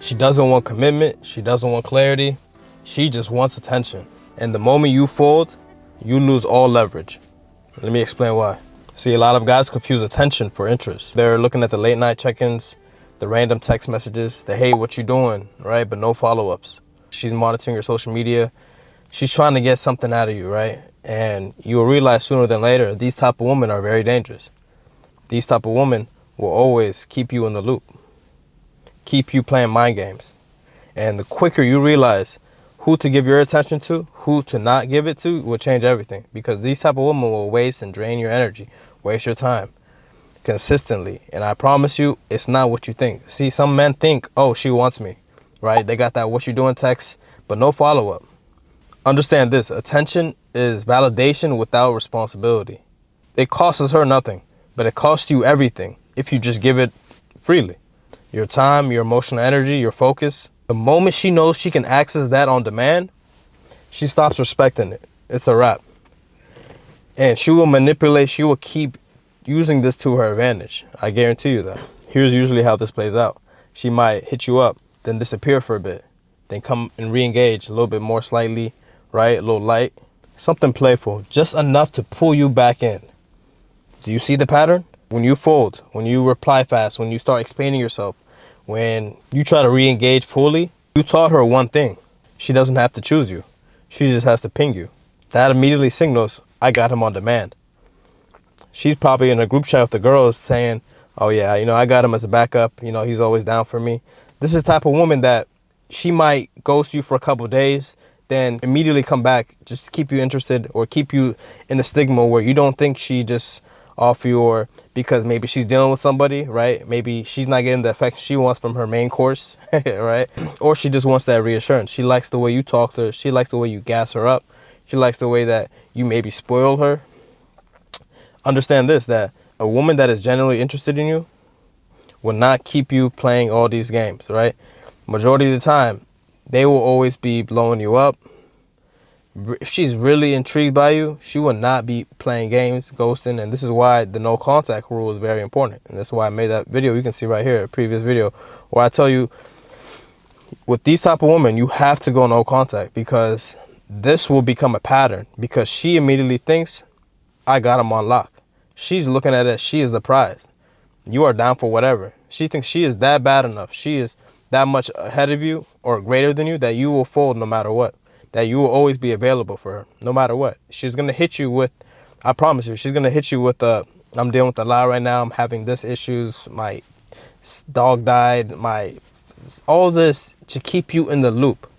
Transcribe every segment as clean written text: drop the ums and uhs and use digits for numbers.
She doesn't want commitment. She doesn't want clarity. She just wants attention. And the moment you fold, you lose all leverage. Let me explain why. See, a lot of guys confuse attention for interest. They're looking at the late night check-ins, the random text messages, the hey, what you doing, right? But no follow-ups. She's monitoring your social media. She's trying to get something out of you, right? And you'll realize sooner than later, these type of women are very dangerous. These type of women will always keep you in the loop, keep you playing mind games. And the quicker you realize who to give your attention to, who to not give it to, will change everything. Because these type of women will waste and drain your energy, waste your time consistently. And I promise you, it's not what you think. See, some men think, oh, she wants me, right? They got that what you doing text, but no follow-up. Understand this, attention is validation without responsibility. It costs her nothing, but it costs you everything if you just give it freely. Your time, your emotional energy, your focus. The moment she knows she can access that on demand, she stops respecting it. It's a wrap. And she will manipulate, she will keep using this to her advantage. I guarantee you that. Here's usually how this plays out. She might hit you up, then disappear for a bit, then come and re-engage a little bit more slightly, right? A little light, something playful, just enough to pull you back in. Do you see the pattern? When you fold, when you reply fast, when you start explaining yourself, when you try to re-engage fully, you taught her one thing. She doesn't have to choose you. She just has to ping you. That immediately signals, I got him on demand. She's probably in a group chat with the girls saying, oh yeah, I got him as a backup. He's always down for me. This is the type of woman that she might ghost you for a couple of days, then immediately come back just to keep you interested or keep you in the stigma where you don't think she just off you, or because maybe she's dealing with somebody, right? Maybe she's not getting the affection she wants from her main course, right? Or she just wants that reassurance. She likes the way you talk to her. She likes the way you gas her up. She likes the way that you maybe spoil her. Understand this, that a woman that is genuinely interested in you will not keep you playing all these games, right? Majority of the time, they will always be blowing you up. If she's really intrigued by you, she will not be playing games, ghosting. And this is why the no contact rule is very important. And that's why I made that video. You can see right here, a previous video, where I tell you, with these type of women, you have to go no contact, because this will become a pattern, because she immediately thinks, I got him on lock. She's looking at it as she is the prize. You are down for whatever. She thinks she is that bad enough. She is that much ahead of you or greater than you that you will fold no matter what. That you will always be available for her, no matter what. She's going to hit you with, I promise you, she's going to hit you with, I'm dealing with a lot right now. I'm having this issues. My dog died. All this to keep you in the loop.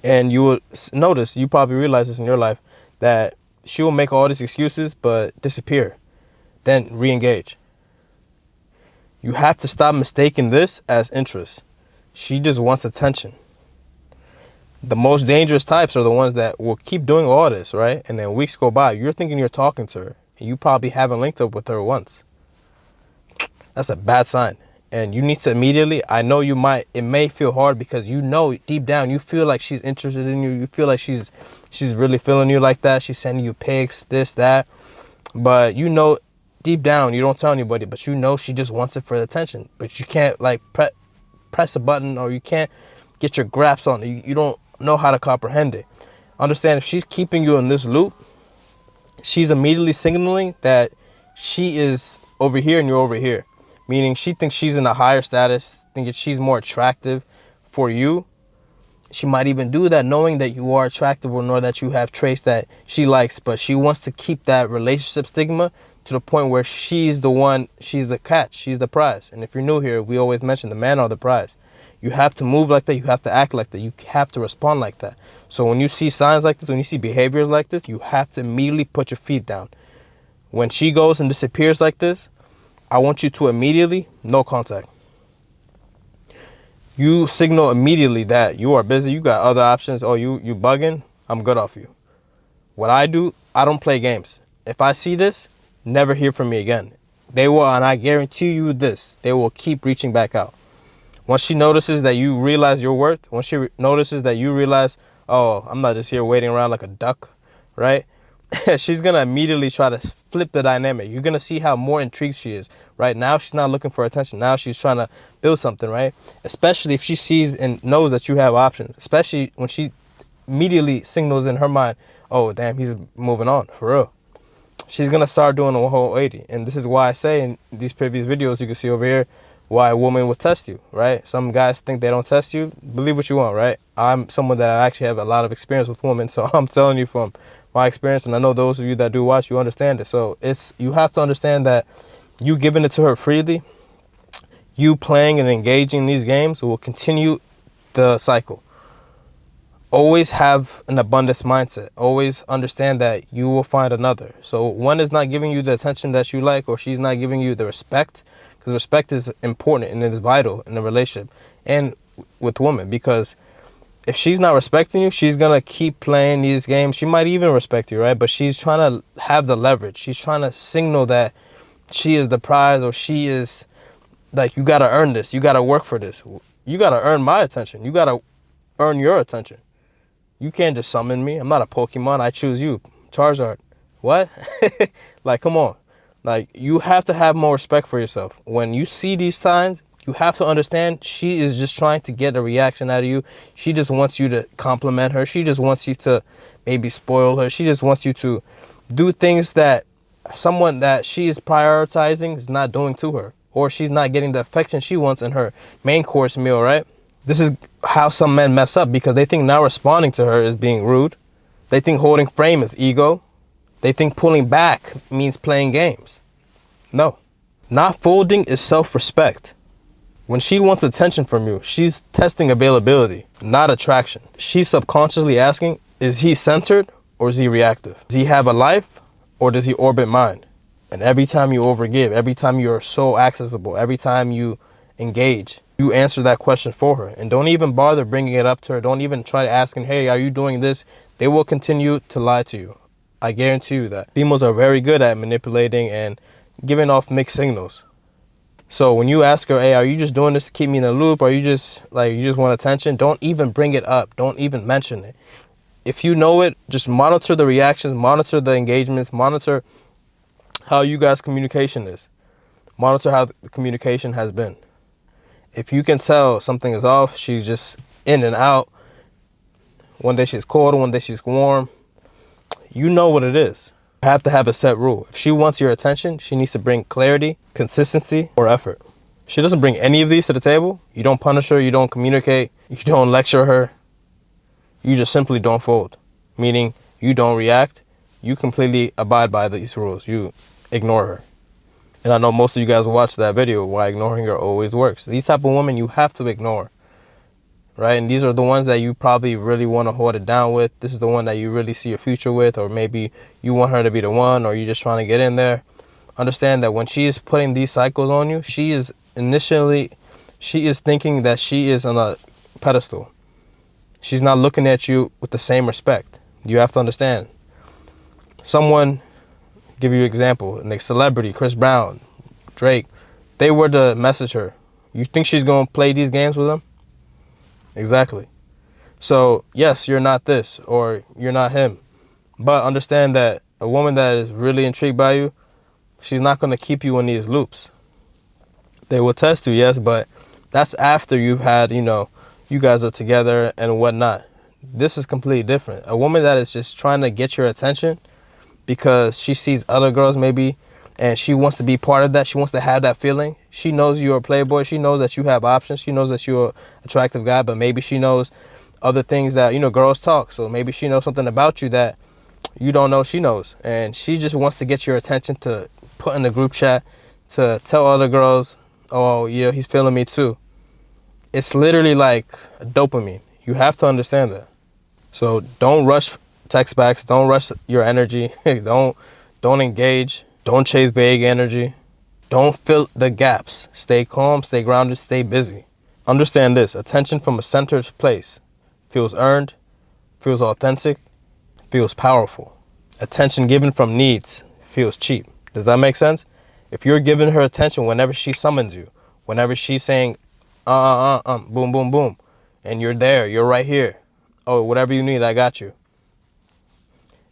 And you will notice, you probably realize this in your life, that she will make all these excuses, but disappear. Then re-engage. You have to stop mistaking this as interest. She just wants attention. The most dangerous types are the ones that will keep doing all this, right? And then weeks go by. You're thinking you're talking to her, and you probably haven't linked up with her once. That's a bad sign. And you need to immediately, I know it may feel hard, because deep down, you feel like she's interested in you. You feel like she's really feeling you like that. She's sending you pics, this, that. But deep down, you don't tell anybody, but she just wants it for the attention. But you can't press a button, or you can't get your grasp on it. You don't know how to comprehend it. Understand, if she's keeping you in this loop, she's immediately signaling that she is over here and you're over here. Meaning she thinks she's in a higher status, thinking she's more attractive for you. She might even do that knowing that you are attractive, or know that you have traits that she likes, but she wants to keep that relationship stigma to the point where she's the catch, she's the prize. And if you're new here, we always mention the men are the prize. You have to move like that, you have to act like that, you have to respond like that. So when you see signs like this, when you see behaviors like this, you have to immediately put your feet down. When she goes and disappears like this, I want you to immediately, no contact. You signal immediately that you are busy, you got other options, or you bugging, I'm good off you. What I do, I don't play games. If I see this, never hear from me again. They will, and I guarantee you this, they will keep reaching back out. Once she notices that you realize your worth, once she notices that you realize, oh, I'm not just here waiting around like a duck, right? she's gonna immediately try to flip the dynamic. You're gonna see how more intrigued she is. Right now, she's not looking for attention. Now she's trying to build something, right? Especially if she sees and knows that you have options. Especially when she immediately signals in her mind, oh damn, he's moving on for real. She's gonna start doing a whole 80. And this is why I say in these previous videos, you can see over here, why a woman will test you, right? Some guys think they don't test you. Believe what you want, right? I'm someone that I actually have a lot of experience with women, so I'm telling you from my experience, and I know those of you that do watch, you understand it. So you have to understand that you giving it to her freely, you playing and engaging in these games will continue the cycle. Always have an abundance mindset. Always understand that you will find another. So one is not giving you the attention that you like, or she's not giving you the respect, because respect is important and it is vital in a relationship and with women, because if she's not respecting you, she's gonna keep playing these games. She might even respect you, right? But she's trying to have the leverage. She's trying to signal that she is the prize, or she is like, you gotta earn this. You gotta work for this. You gotta earn my attention. You gotta earn your attention. You can't just summon me. I'm not a Pokemon. I choose you. Charizard. What? Like, come on. Like, you have to have more respect for yourself. When you see these signs, you have to understand she is just trying to get a reaction out of you. She just wants you to compliment her. She just wants you to maybe spoil her. She just wants you to do things that someone that she is prioritizing is not doing to her. Or she's not getting the affection she wants in her main course meal, right? This is how some men mess up, because they think not responding to her is being rude. They think holding frame is ego. They think pulling back means playing games. No. Not folding is self-respect. When she wants attention from you, she's testing availability, not attraction. She's subconsciously asking, is he centered or is he reactive? Does he have a life or does he orbit mine? And every time you overgive, every time you're so accessible, every time you engage, you answer that question for her. And don't even bother bringing it up to her. Don't even try asking, hey, are you doing this? They will continue to lie to you. I guarantee you that. Females are very good at manipulating and giving off mixed signals. So when you ask her, hey, are you just doing this to keep me in the loop? Or you just want attention? Don't even bring it up. Don't even mention it. If you know it, just monitor the reactions, monitor the engagements, monitor how you guys' communication is. Monitor how the communication has been. If you can tell something is off, she's just in and out. One day she's cold, one day she's warm. You know what it is. You have to have a set rule. If she wants your attention, she needs to bring clarity, consistency, or effort. If she doesn't bring any of these to the table, you don't punish her, you don't communicate, you don't lecture her. You just simply don't fold. Meaning you don't react. You completely abide by these rules. You ignore her. And I know most of you guys will watch that video, why ignoring her always works. These type of women you have to ignore, right? And these are the ones that you probably really want to hold it down with. This is the one that you really see a future with, or maybe you want her to be the one, or you're just trying to get in there. Understand that when she is putting these cycles on you, she is thinking that she is on a pedestal. She's not looking at you with the same respect. You have to understand. Someone, give you an example, a celebrity, Chris Brown, Drake, they were to message her. You think she's going to play these games with them? Exactly. So, yes, you're not this or you're not him. But understand that a woman that is really intrigued by you, she's not going to keep you in these loops. They will test you, yes, but that's after you've had, you guys are together and whatnot. This is completely different. A woman that is just trying to get your attention because she sees other girls maybe and she wants to be part of that. She wants to have that feeling. She knows you're a playboy. She knows that you have options. She knows that you're an attractive guy, but maybe she knows other things that, girls talk. So maybe she knows something about you that you don't know she knows. And she just wants to get your attention to put in the group chat, to tell other girls, oh, yeah, he's feeling me too. It's literally like dopamine. You have to understand that. So don't rush text backs. Don't rush your energy. Don't engage. Don't chase vague energy. Don't fill the gaps. Stay calm, stay grounded, stay busy. Understand this. Attention from a centered place feels earned, feels authentic, feels powerful. Attention given from needs feels cheap. Does that make sense? If you're giving her attention whenever she summons you, whenever she's saying, boom, boom, boom, and you're there, you're right here. Oh, whatever you need, I got you.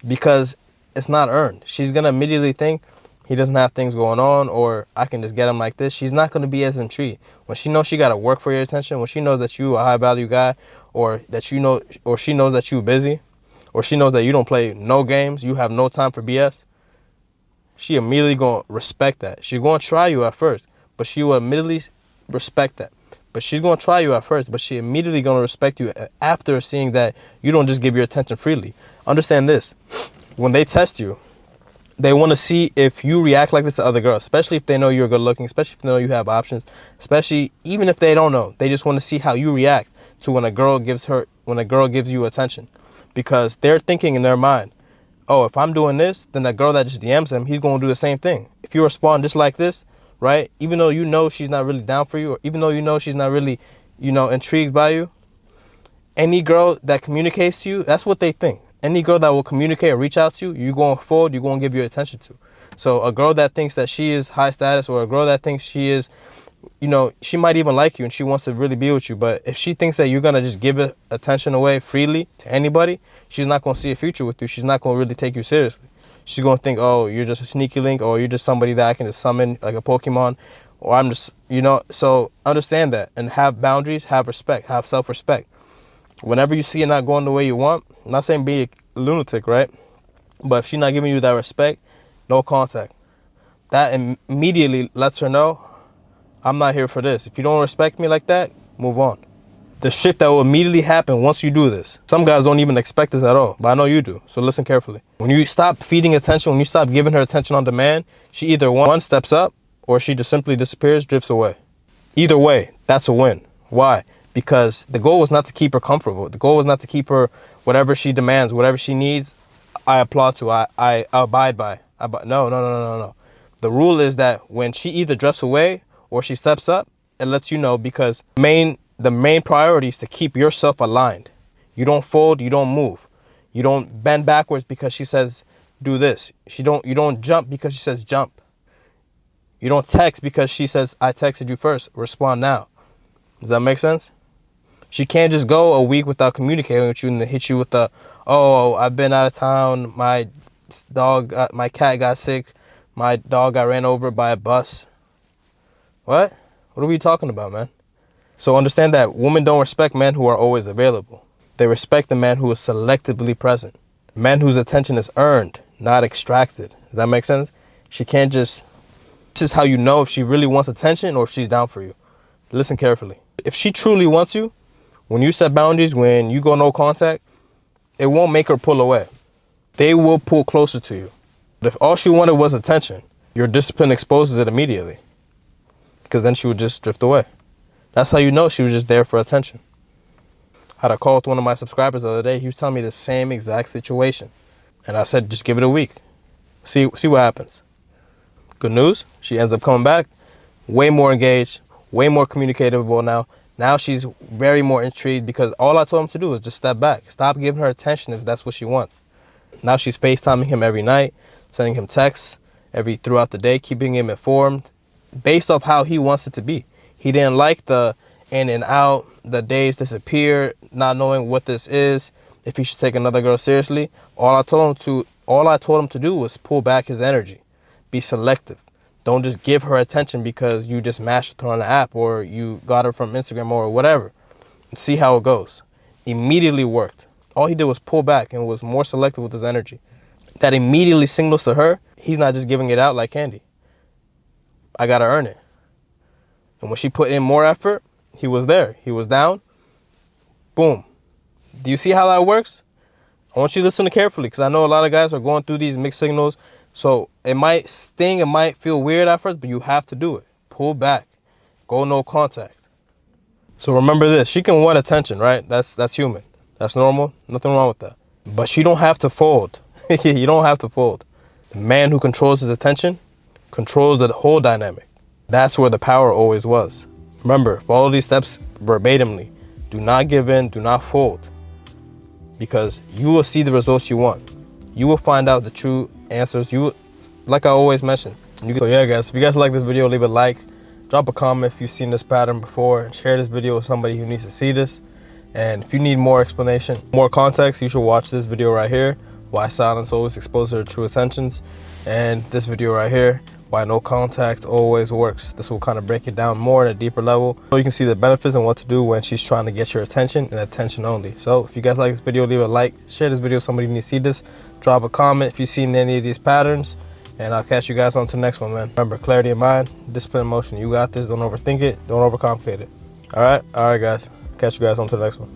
Because it's not earned. She's gonna immediately think he doesn't have things going on, or I can just get him like this. She's not gonna be as intrigued. When she knows she gotta work for your attention, when she knows that you a high value guy, or that you know, or she knows that you busy, or she knows that you don't play no games, you have no time for BS, she immediately gonna respect that. She's gonna try you at first, but she will immediately respect that. But she's gonna try you at first, but she immediately gonna respect you after seeing that you don't just give your attention freely. Understand this: when they test you, they want to see if you react like this to other girls, especially if they know you're good looking, especially if they know you have options, especially even if they don't know. They just want to see how you react to when a girl gives you attention, because they're thinking in their mind, oh, if I'm doing this, then the girl that just DMs him, he's going to do the same thing. If you respond just like this, right, even though you know she's not really down for you, or even though you know she's not really, intrigued by you, any girl that communicates to you, that's what they think. Any girl that will communicate or reach out to you, you're going to fold, you're going to give your attention to. So a girl that thinks that she is high status, or a girl that thinks she is, she might even like you and she wants to really be with you. But if she thinks that you're going to just give it attention away freely to anybody, she's not going to see a future with you. She's not going to really take you seriously. She's going to think, oh, you're just a sneaky link, or you're just somebody that I can just summon like a Pokemon, or I'm just, so understand that and have boundaries, have respect, have self-respect. Whenever you see it not going the way you want, I'm not saying be a lunatic, right? But if she's not giving you that respect, no contact. That immediately lets her know, I'm not here for this. If you don't respect me like that, move on. The shift that will immediately happen once you do this. Some guys don't even expect this at all, but I know you do. So listen carefully. When you stop feeding attention, when you stop giving her attention on demand, she either one steps up, or she just simply disappears, drifts away. Either way, that's a win. Why? Because the goal was not to keep her comfortable. The goal was not to keep her, whatever she demands, whatever she needs, I applaud to, I abide by. No. The rule is that when she either drifts away or she steps up, it lets you know, because the main priority is to keep yourself aligned. You don't fold, you don't move. You don't bend backwards because she says do this. You don't jump because she says jump. You don't text because she says I texted you first, respond now. Does that make sense? She can't just go a week without communicating with you and then hit you with the, oh, I've been out of town, my cat got sick, my dog got ran over by a bus. What are we talking about, man? So understand that women don't respect men who are always available. They respect the man who is selectively present. Men whose attention is earned, not extracted. Does that make sense? She can't just, this is how you know if she really wants attention or if she's down for you. Listen carefully. If she truly wants you, when you set boundaries, when you go no contact, it won't make her pull away. They will pull closer to you. But if all she wanted was attention, your discipline exposes it immediately, because then she would just drift away. That's how you know she was just there for attention. I had a call with one of my subscribers the other day. He was telling me the same exact situation. And I said, just give it a week. See what happens. Good news, she ends up coming back, way more engaged, way more communicatable now. Now she's very more intrigued, because all I told him to do is just step back. Stop giving her attention if that's what she wants. Now she's FaceTiming him every night, sending him texts throughout the day, keeping him informed based off how he wants it to be. He didn't like the in and out, the days disappear, not knowing what this is, if he should take another girl seriously. All I told him to do was pull back his energy. Be selective. Don't just give her attention because you just matched with her on the app, or you got her from Instagram or whatever. And see how it goes. Immediately worked. All he did was pull back and was more selective with his energy. That immediately signals to her, he's not just giving it out like candy. I gotta earn it. And when she put in more effort, he was there. He was down. Boom. Do you see how that works? I want you to listen carefully, because I know a lot of guys are going through these mixed signals. So it might sting, it might feel weird at first, but you have to do it. Pull back. Go no contact. So remember this, she can want attention, right? That's human. That's normal. Nothing wrong with that. But she don't have to fold. You don't have to fold. The man who controls his attention controls the whole dynamic. That's where the power always was. Remember, follow these steps verbatimly. Do not give in, do not fold. Because you will see the results you want. You will find out the true answers. Like I always mention. So yeah, guys, if you guys like this video, leave a like, drop a comment if you've seen this pattern before, and share this video with somebody who needs to see this. And if you need more explanation, more context, you should watch this video right here. why silence always exposes her true intentions, and this video right here, why no contact always works. This will kind of break it down more at a deeper level, so you can see the benefits and what to do when she's trying to get your attention and attention only. So if you guys like this video, leave a like, share this video, somebody needs to see this, drop a comment if you've seen any of these patterns, and I'll catch you guys on to the next one, man. Remember, clarity of mind, discipline, emotion. You got this. Don't overthink it. Don't overcomplicate it. All right, guys. Catch you guys on to the next one.